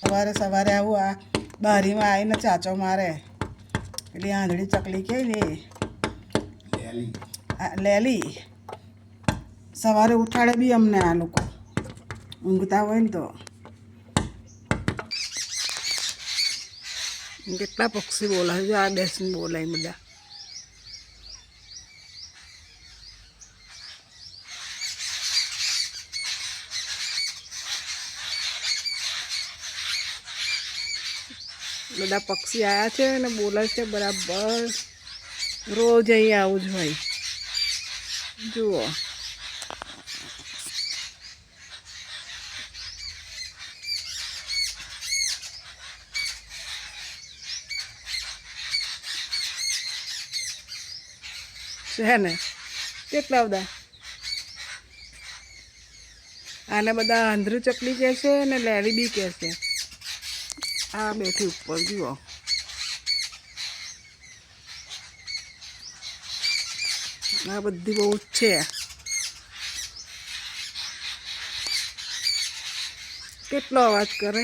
સવારે સવારે આવું આ બારીમાં આવીને ચાચો મારે પેલી આંધળી ચકલી કહે ને લેલી સવારે ઉઠાડે બી અમને આ લોકો ઊંઘતા હોય ને તો કેટલા પક્ષી બોલાય છે આ બેસીને બોલાય બધા બધા પક્ષી આવ્યા છે ને બોલે છે બરાબર રોજ અહીં આવું જ હોય જુઓ છે ને કેટલા બધા આને બધા આંધ્રી ચકલી કહે છે ને લેલી બી કહે છે આ બેઠી ઉપર જુઓ આ બધી બહુ જ છે કેટલો અવાજ કરે